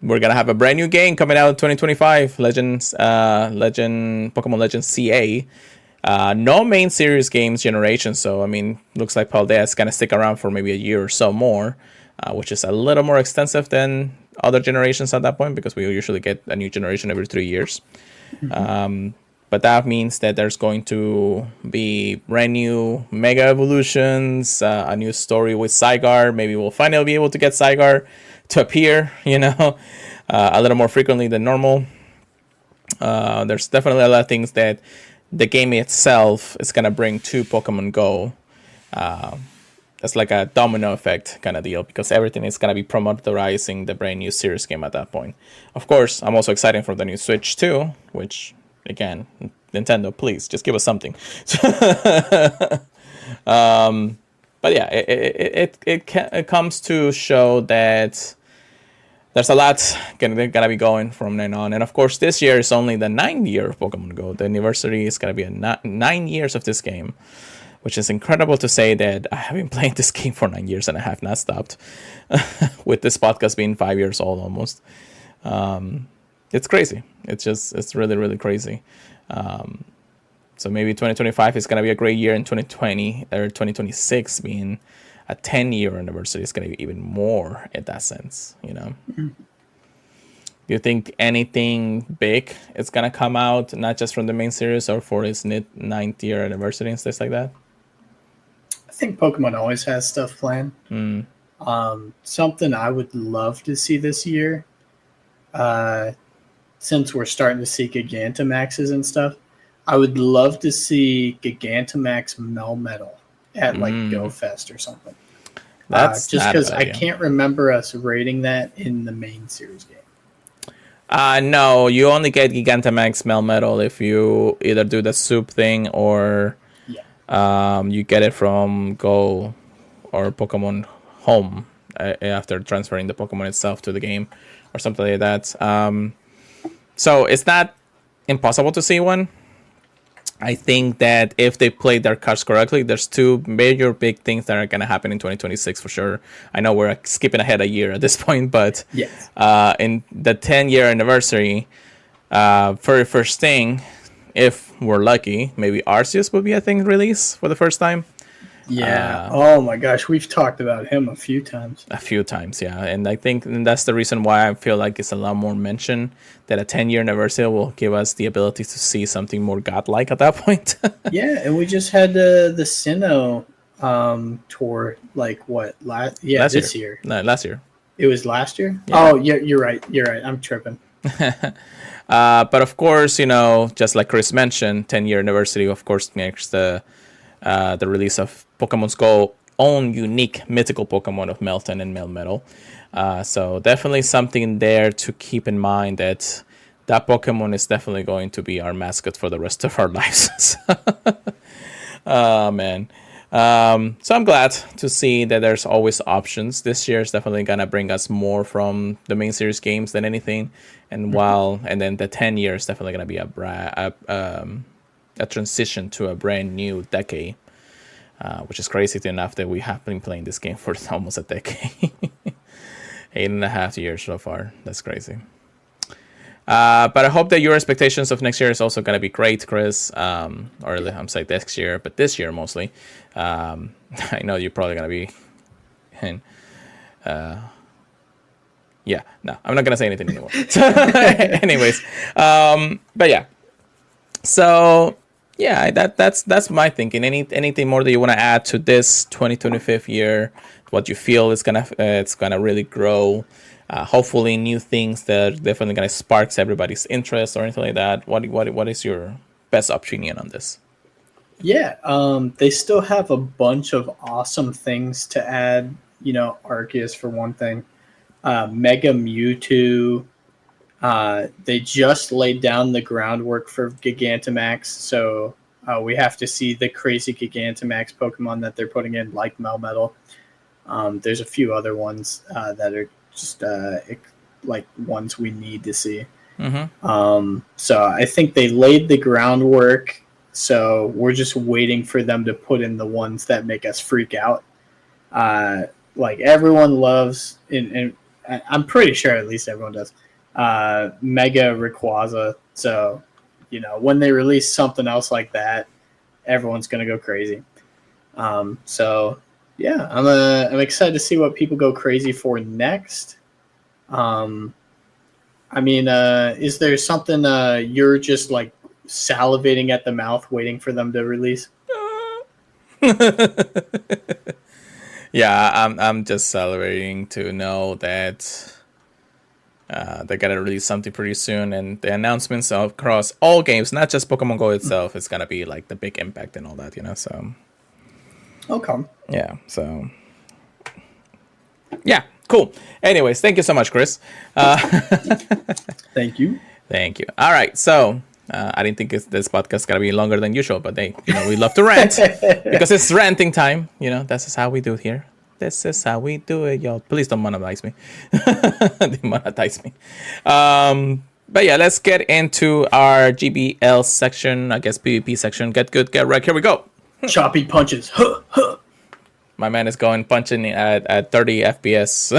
we're going to have a brand new game coming out in 2025, Pokemon Legends CA. No main series games generation, so I mean, looks like Paldea is going to stick around for maybe a year or so more, which is a little more extensive than other generations at that point, because we usually get a new generation every 3 years. but that means that there's going to be brand new Mega Evolutions, a new story with Zygarde. Maybe we'll finally be able to get Zygarde to appear, a little more frequently than normal. There's definitely a lot of things that the game itself is going to bring to Pokemon Go. That's like a domino effect kind of deal, because everything is going to be promoterizing the brand new Series game at that point. Of course, I'm also excited for the new Switch too, which, again, Nintendo, please just give us something. But yeah, it comes to show that there's a lot gonna be going from then on. And of course, this year is only the 9th year of Pokemon Go. The anniversary is gonna be 9 years of this game, which is incredible to say that I have been playing this game for 9 years and I have not stopped. With this podcast being 5 years old almost. It's crazy. It's really, really crazy. So maybe 2025 is going to be a great year, and 2020 or 2026 being a 10-year anniversary is going to be even more in that sense, Mm-hmm. Do you think anything big is going to come out, not just from the main series or for its 9th year anniversary and stuff like that? I think Pokemon always has stuff planned. Something I would love to see this year, since we're starting to see Gigantamaxes and stuff, I would love to see Gigantamax Melmetal at like GoFest or something. That's just because I can't remember us rating that in the main series game. No, you only get Gigantamax Melmetal if you either do the soup thing or you get it from Go or Pokemon Home after transferring the Pokemon itself to the game or something like that. So it's not impossible to see one. I think that if they play their cards correctly, there's two major big things that are going to happen in 2026 for sure. I know we're skipping ahead a year at this point, but yes. In the 10-year anniversary, very first thing, if we're lucky, maybe Arceus will be a thing release for the first time. Yeah. Oh my gosh, we've talked about him a few times. Yeah. And I think that's the reason why I feel like it's a lot more mentioned, that a 10-year anniversary will give us the ability to see something more godlike at that point. Yeah, and we just had the Sinnoh tour, like what, last year. No, last year. It was last year? Yeah. Oh, yeah, you're right. I'm tripping. But of course, just like Chris mentioned, 10-year anniversary, of course, makes the release of Pokemon's Go own unique mythical Pokemon of Melton and Melmetal. So definitely something there to keep in mind, that Pokemon is definitely going to be our mascot for the rest of our lives. Oh, man. So I'm glad to see that there's always options. This year is definitely going to bring us more from the main series games than anything. And and then the 10 years definitely going to be a transition to a brand new decade, which is crazy enough that we have been playing this game for almost a decade. 8.5 years so far. That's crazy. But I hope that your expectations of next year is also going to be great, Chris. Or I'm saying next year, but this year mostly. I know you're probably going to be in... yeah, no, I'm not going to say anything anymore. Anyways, but yeah. So yeah, that's my thinking. Anything more that you want to add to this 2025 year? What you feel is it's gonna really grow? Hopefully, new things that are definitely gonna spark everybody's interest or anything like that. What is your best opinion on this? Yeah, they still have a bunch of awesome things to add. Arceus for one thing, Mega Mewtwo. They just laid down the groundwork for Gigantamax, so we have to see the crazy Gigantamax Pokemon that they're putting in, like Melmetal. There's a few other ones that are just like ones we need to see. Mm-hmm. So I think they laid the groundwork, so we're just waiting for them to put in the ones that make us freak out. Like everyone loves, and I'm pretty sure at least everyone does, Mega Rayquaza. So, when they release something else like that, everyone's gonna go crazy. So yeah, I'm excited to see what people go crazy for next. Is there something you're just like salivating at the mouth, waiting for them to release. Yeah, I'm just salivating to know that they're gonna release something pretty soon, and the announcements across all games, not just Pokemon Go itself, is gonna be like the big impact and all that, you know. So, Okay. yeah. So, yeah, cool. Anyways, thank you so much, Chris. Thank you. Thank you. All right, so. I didn't think this podcast is gonna be longer than usual, but we love to rant because it's ranting time. You know, this is how we do it here. This is how we do it, y'all. Please don't monetize me. Demonetize me. But yeah, let's get into our GBL section. I guess PvP section. Get good, get right. Here we go. Choppy punches. Huh, huh. My man is going punching at 30 FPS.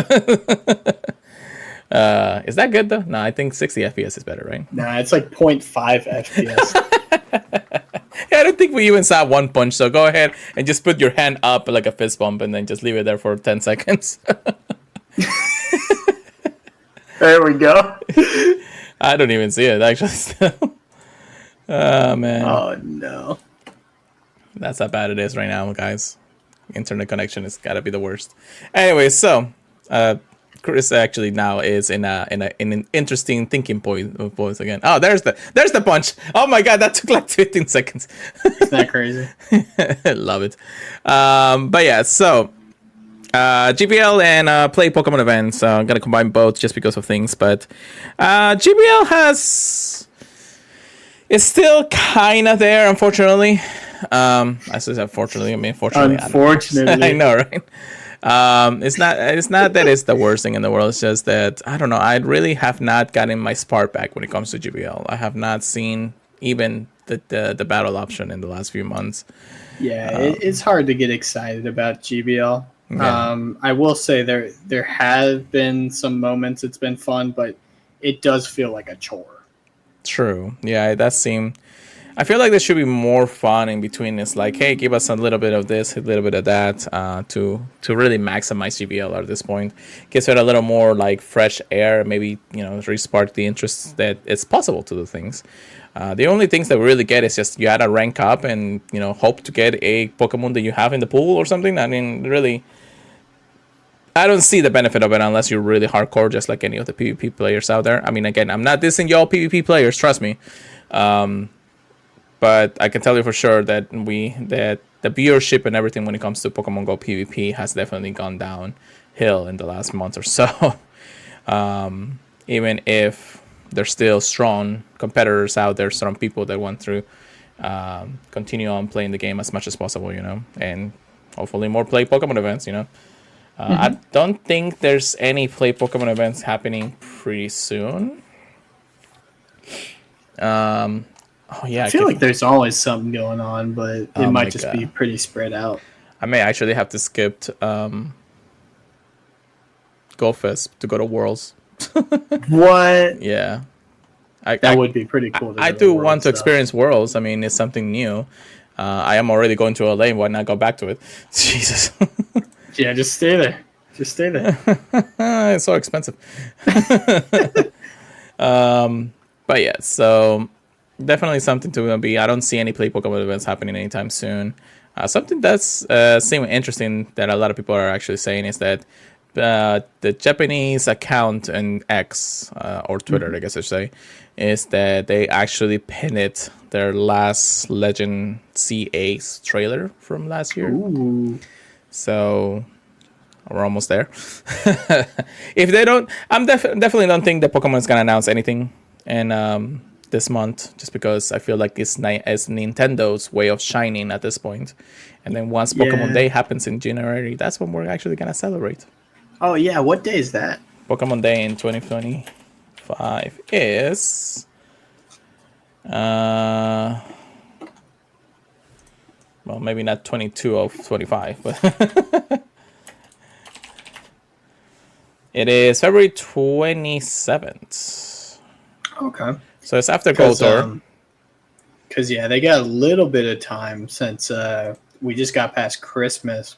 Is that good though? No, I think 60 FPS is better, right? Nah, it's like 0.5 FPS. Yeah, I don't think we even saw one punch, so go ahead and just put your hand up like a fist bump and then just leave it there for 10 seconds. There we go. I don't even see it, actually, still. Oh, man. Oh, no. That's how bad it is right now, guys. Internet connection has got to be the worst. Anyway, so... Chris actually now is in an interesting thinking point again. Oh, there's the punch. Oh my god, that took like 15 seconds. Isn't that crazy? Love it. But yeah, so GBL and play Pokemon events. I'm gonna combine both just because of things, but GBL is still kind of there, unfortunately. I said unfortunately. I mean, fortunately. Unfortunately, I know, right? It's not that it's the worst thing in the world. It's just that I don't know. I really have not gotten my spark back when it comes to GBL. I have not seen even the battle option in the last few months. Yeah, it's hard to get excited about GBL. Yeah. I will say there have been some moments it's been fun, but it does feel like a chore. True. Yeah, it does seem. I feel like there should be more fun in between. It's like, hey, give us a little bit of this, a little bit of that, to really maximize GBL at this point. Gives it a little more like fresh air, maybe re-spark the interest that it's possible to do things. The only things that we really get is just you gotta rank up and hope to get a Pokemon that you have in the pool or something. I mean, really, I don't see the benefit of it unless you're really hardcore, just like any of the PvP players out there. I mean, again, I'm not dissing y'all PvP players, trust me. But I can tell you for sure that the viewership and everything when it comes to Pokemon Go PvP has definitely gone downhill in the last month or so. Even if there's still strong competitors out there, strong people that want to continue on playing the game as much as possible, and hopefully more play Pokemon events, I don't think there's any play Pokemon events happening pretty soon. Oh yeah, I feel like there's always something going on, but it might just be pretty spread out. I may actually have to skip GoFest to go to Worlds. What? Yeah, that would be pretty cool. I do want to experience Worlds. I mean, it's something new. I am already going to LA. Why not go back to it? Jesus. Yeah, just stay there. Just stay there. It's so expensive. But yeah, so. Definitely something to be. I don't see any play Pokemon events happening anytime soon. Something that's seeming interesting that a lot of people are actually saying is that the Japanese account in X or Twitter, I guess I should say, is that they actually pinned their last Legend CA's trailer from last year. Ooh. So we're almost there. If they don't, I'm definitely don't think that Pokemon is gonna announce anything and this month, just because I feel like it's Nintendo's way of shining at this point. And then once Pokemon Day happens in January, that's when we're actually gonna celebrate. Oh yeah, what day is that? Pokemon Day in 2025 is well, maybe not 22 of 25, but it is February 27th. Okay. So it's after Gold Tour. Because, they got a little bit of time since we just got past Christmas.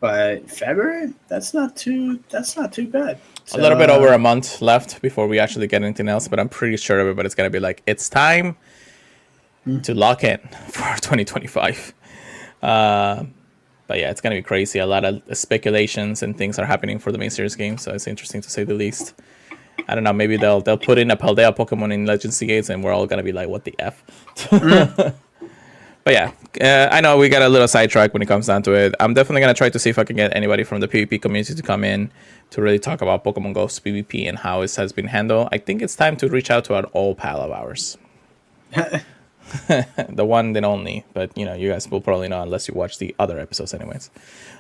But February, that's not too bad. So, a little bit over a month left before we actually get anything else. But I'm pretty sure everybody's going to be like, it's time. to lock in for 2025. But yeah, it's gonna be crazy. A lot of speculations and things are happening for the main series game, so it's interesting to say the least. I don't know. Maybe they'll put in a Paldea Pokemon in Legends Gates, and we're all gonna be like, "What the f?" But yeah, I know we got a little sidetrack when it comes down to it. I'm definitely gonna try to see if I can get anybody from the PvP community to come in to really talk about Pokemon Go's PvP and how it has been handled. I think it's time to reach out to an old pal of ours, the one and only. But you guys will probably know unless you watch the other episodes, anyways.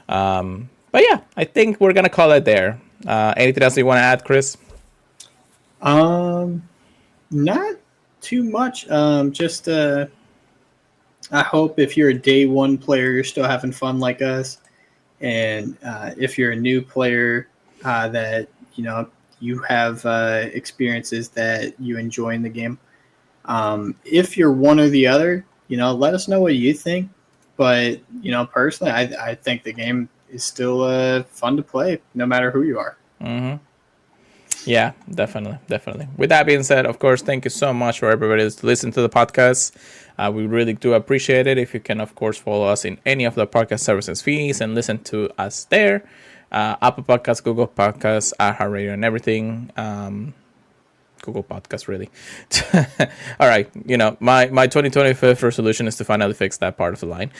But yeah, I think we're gonna call it there. Anything else you want to add, Chris? Not too much. Just I hope if you're a day one player, you're still having fun like us, and if you're a new player, that you have experiences that you enjoy in the game. If you're one or the other, let us know what you think. But personally, I think the game is still fun to play, no matter who you are. Mm-hmm. Yeah, definitely. With that being said, of course, thank you so much for everybody who's listened to the podcast. We really do appreciate it. If you can, of course, follow us in any of the podcast services feeds and listen to us there. Apple Podcasts, Google Podcasts, iHeartRadio, and everything. Google Podcasts, really. All right, my 2025 resolution is to finally fix that part of the line.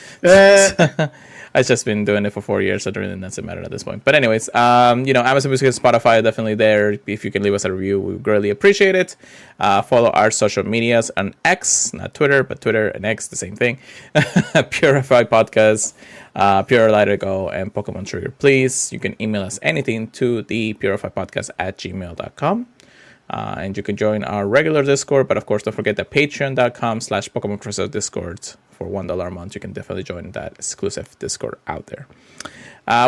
I've just been doing it for 4 years, so it really doesn't matter at this point. But anyways, Amazon Music and Spotify are definitely there. If you can leave us a review, we greatly appreciate it. Follow our social medias on X, not Twitter, but Twitter and X, the same thing. Purified Podcast, Pure Lighter Go, and Pokemon Trigger. Please, you can email us anything to the purifiedpodcast@gmail.com. And you can join our regular Discord, but of course, don't forget the patreon.com/Pokemon Crystal Discord. For $1 a month, you can definitely join that exclusive Discord out there.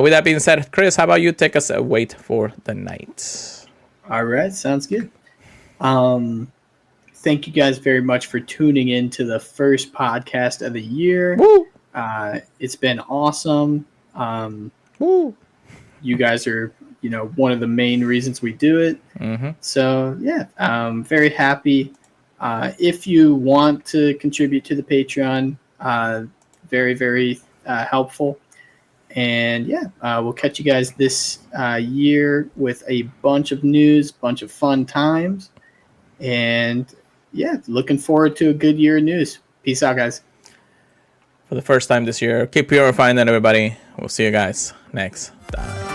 With that being said, Chris, how about you take us away for the night? All right, sounds good. Thank you guys very much for tuning in to the first podcast of the year. Woo! It's been awesome. Woo! You guys are one of the main reasons we do it. Mm-hmm. So yeah, I'm very happy. If you want to contribute to the Patreon, very, very helpful. And yeah, we'll catch you guys this year with a bunch of news, bunch of fun times. And yeah, looking forward to a good year of news. Peace out, guys. For the first time this year, keep purifying that, everybody. We'll see you guys next time.